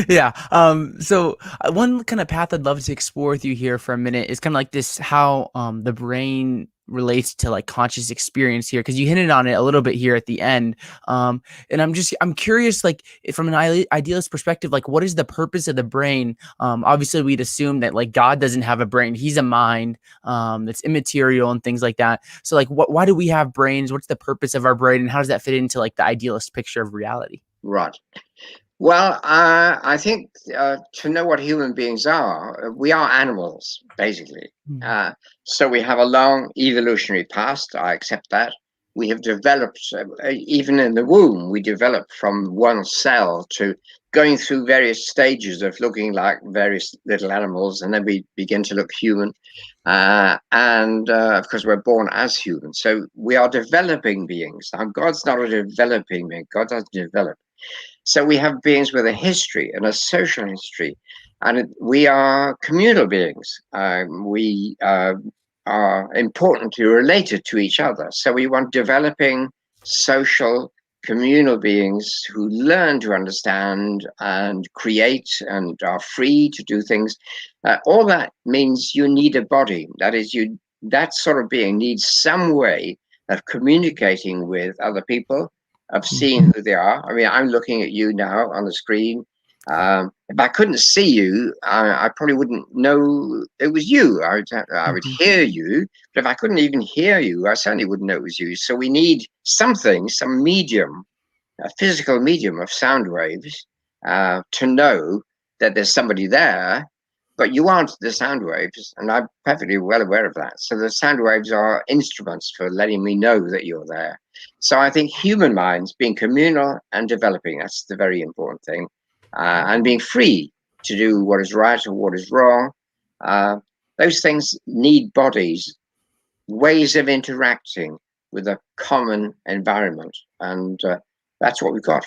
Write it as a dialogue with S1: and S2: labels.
S1: Yeah. So one kind of path I'd love to explore with you here for a minute is kind of like this how the brain relates to like conscious experience here, because you hinted on it a little bit here at the end. And I'm curious, like from an idealist perspective, like what is the purpose of the brain? Obviously we'd assume that like God doesn't have a brain, he's a mind that's immaterial and things like that. So like why do we have brains? What's the purpose of our brain, and how does that fit into like the idealist picture of reality?
S2: Right. Well, I think to know what human beings are, we are animals, basically.
S1: Hmm.
S2: Uh, so we have a long evolutionary past. I accept that. We have developed, even in the womb, we developed from one cell to going through various stages of looking like various little animals, and then we begin to look human. And of course, we're born as humans. So we are developing beings. Now, God's not a developing being, God doesn't develop. So we have beings with a history and a social history, and we are communal beings. We are importantly related to each other. So we want developing social communal beings who learn to understand and create and are free to do things. All that means you need a body. That sort of being needs some way of communicating with other people, of seeing who they are. I mean, I'm looking at you now on the screen. If I couldn't see you, I probably wouldn't know it was you. I would
S1: Mhm.
S2: hear you, but if I couldn't even hear you, I certainly wouldn't know it was you. So we need something, some medium, a physical medium of sound waves, to know that there's somebody there, but you aren't the sound waves, and I'm perfectly well aware of that. So the sound waves are instruments for letting me know that you're there. So I think human minds being communal and developing, that's the very important thing, and being free to do what is right or what is wrong. Uh, those things need bodies, ways of interacting with a common environment, and that's what we've got.